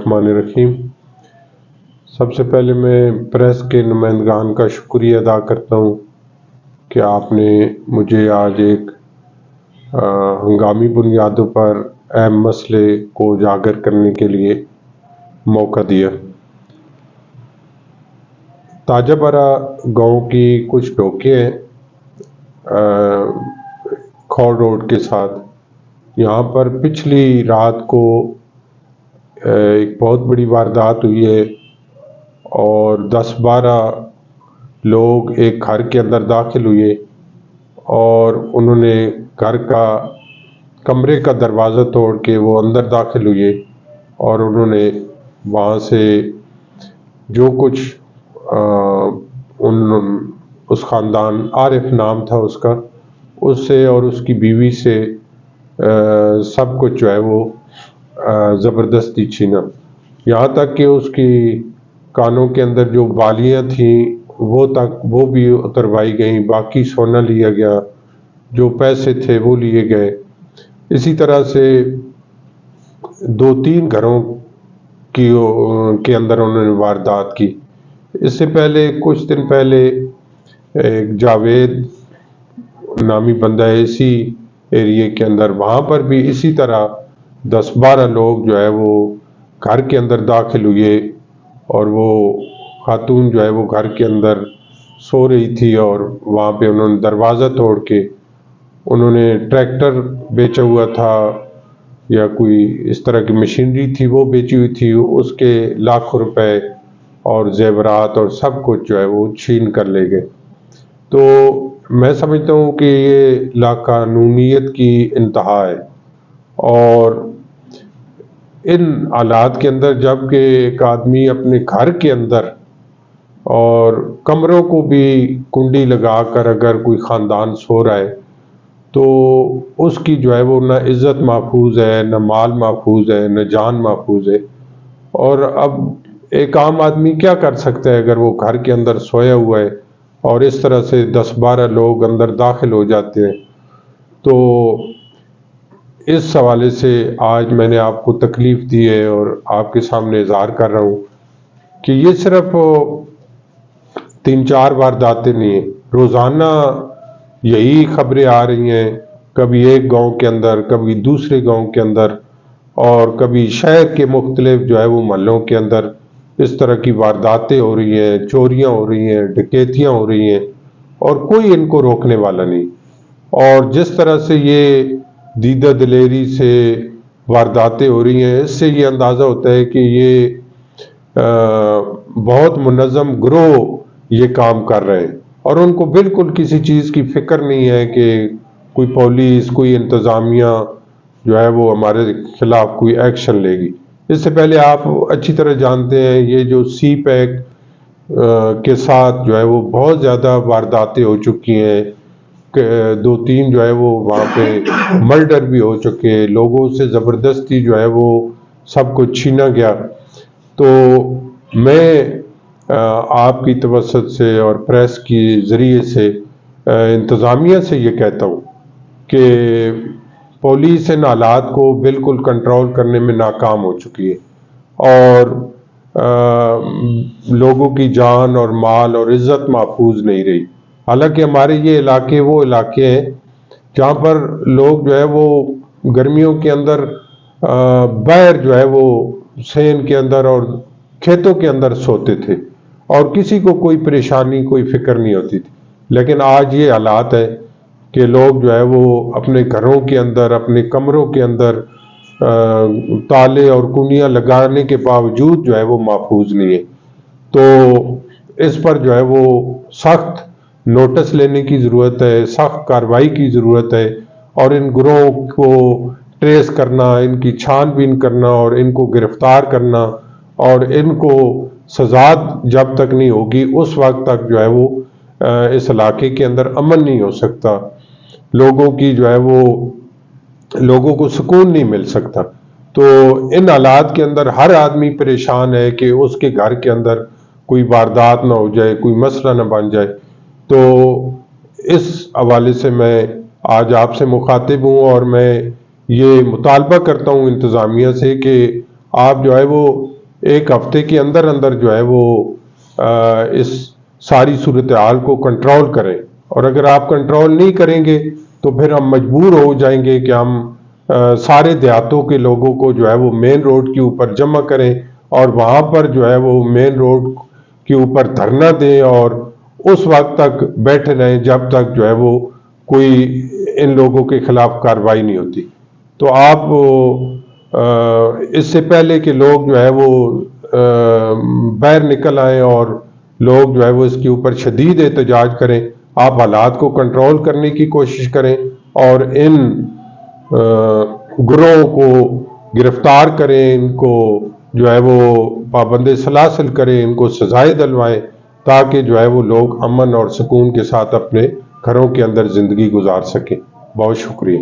बिस्मिल्लाहिर्रहमानिर्रहीम। सबसे पहले मैं प्रेस के नुमाइंदगान का शुक्रिया अदा करता हूँ कि आपने मुझे आज एक हंगामी बुनियादों पर अहम मसले को उजागर करने के लिए मौका दिया। ताजापरा गांव की कुछ डोके हैं खौर रोड के साथ। यहाँ पर पिछली रात को एक बहुत बड़ी वारदात हुई है और 10-12 लोग एक घर के अंदर दाखिल हुए और उन्होंने घर का कमरे का दरवाज़ा तोड़ के वो अंदर दाखिल हुए और उन्होंने वहाँ से जो कुछ उस ख़ानदान आरिफ नाम था उससे और उसकी बीवी से सब कुछ जो है वो ज़बरदस्ती छीना। यहाँ तक कि उसकी कानों के अंदर जो बालियाँ थीं वो भी उतरवाई गईं, बाकी सोना लिया गया, जो पैसे थे वो लिए गए। इसी तरह से 2-3 घरों के अंदर उन्होंने वारदात की। इससे पहले कुछ दिन पहले एक जावेद नामी बंदा है इसी एरिए के अंदर, वहाँ पर भी इसी तरह 10-12 लोग जो है वो घर के अंदर दाखिल हुए और वो खातून जो है वो घर के अंदर सो रही थी और वहाँ पे उन्होंने दरवाज़ा तोड़ के उन्होंने ट्रैक्टर बेचा हुआ था या कोई इस तरह की मशीनरी थी वो बेची हुई थी, उसके लाखों रुपए और जेवरात और सब कुछ जो है वो छीन कर ले गए। तो मैं समझता हूँ कि ये लाकानूनियत की इंतहा है और इन हालात के अंदर जबकि एक आदमी अपने घर के अंदर और कमरों को भी कुंडी लगाकर अगर कोई ख़ानदान सो रहा है तो उसकी जो है वो न इज़्ज़त महफूज है, न माल महफूज है, न जान महफूज है। और अब एक आम आदमी क्या कर सकता है अगर वो घर के अंदर सोया हुआ है और इस तरह से 10-12 लोग अंदर दाखिल हो जाते हैं। तो इस हवाले से आज मैंने आपको तकलीफ़ दी है और आपके सामने इज़हार कर रहा हूँ कि ये सिर्फ 3-4 वारदातें नहीं हैं, रोज़ाना यही खबरें आ रही हैं, कभी एक गांव के अंदर, कभी दूसरे गांव के अंदर और कभी शहर के मुख्तलिफ जो है वो महलों के अंदर इस तरह की वारदातें हो रही हैं, चोरियां हो रही हैं, डकैतियां हो रही हैं और कोई इनको रोकने वाला नहीं। और जिस तरह से ये दीदा दिलेरी से वारदातें हो रही हैं, इससे ये अंदाज़ा होता है कि ये बहुत मुनज़्ज़म ग्रोह ये काम कर रहे हैं और उनको बिल्कुल किसी चीज़ की फ़िक्र नहीं है कि कोई पुलिस, कोई इंतज़ामिया जो है वो हमारे ख़िलाफ़ कोई एक्शन लेगी। इससे पहले आप अच्छी तरह जानते हैं ये जो सी पैक के साथ जो है वो बहुत ज़्यादा वारदातें हो चुकी हैं, 2-3 जो है वो वहाँ पे मर्डर भी हो चुके हैं, लोगों से ज़बरदस्ती जो है वो सब कुछ छीना गया। तो मैं आपकी तवज्जो से और प्रेस की ज़रिए से इंतज़ामिया से ये कहता हूँ कि पुलिस इन हालात को बिल्कुल कंट्रोल करने में नाकाम हो चुकी है और लोगों की जान और माल और इज़्ज़त महफूज नहीं रही। हालांकि हमारे ये इलाके वो इलाके हैं जहाँ पर लोग जो है वो गर्मियों के अंदर बाहर जो है वो सेन के अंदर और खेतों के अंदर सोते थे और किसी को कोई परेशानी, कोई फिक्र नहीं होती थी। लेकिन आज ये हालात है कि लोग जो है वो अपने घरों के अंदर, अपने कमरों के अंदर ताले और कुंडियाँ लगाने के बावजूद जो है वो महफूज नहीं है। तो इस पर जो है वो सख्त नोटिस लेने की ज़रूरत है, सख्त कार्रवाई की ज़रूरत है और इन गिरोहों को ट्रेस करना, इनकी छानबीन करना और इनको गिरफ्तार करना और इनको सज़ा जब तक नहीं होगी उस वक्त तक जो है वो इस इलाके के अंदर अमन नहीं हो सकता, लोगों की जो है वो लोगों को सुकून नहीं मिल सकता। तो इन हालात के अंदर हर आदमी परेशान है कि उसके घर के अंदर कोई वारदात ना हो जाए, कोई मसला ना बन जाए। तो इस हवाले से मैं आज आपसे मुखातिब हूँ और मैं ये मुतालबा करता हूँ इंतज़ामिया से कि आप जो है वो ایک ہفتے کے اندر اندر جو ہے وہ اس ساری صورتحال کو کنٹرول کریں، اور اگر آپ کنٹرول نہیں کریں گے تو پھر ہم مجبور ہو جائیں گے کہ ہم سارے دیہاتوں کے لوگوں کو جو ہے وہ مین روڈ کے اوپر جمع کریں اور وہاں پر جو ہے وہ مین روڈ کے اوپر دھرنا دیں اور اس وقت تک بیٹھے رہیں جب تک جو ہے وہ کوئی ان لوگوں کے خلاف کارروائی نہیں ہوتی۔ تو آپ اس سے پہلے کہ لوگ جو ہے وہ باہر نکل آئیں اور لوگ جو ہے وہ اس کے اوپر شدید احتجاج کریں، آپ حالات کو کنٹرول کرنے کی کوشش کریں اور ان گروہوں کو گرفتار کریں، ان کو جو ہے وہ پابند سلاسل کریں، ان کو سزائیں دلوائیں تاکہ جو ہے وہ لوگ امن اور سکون کے ساتھ اپنے گھروں کے اندر زندگی گزار سکیں۔ بہت شکریہ۔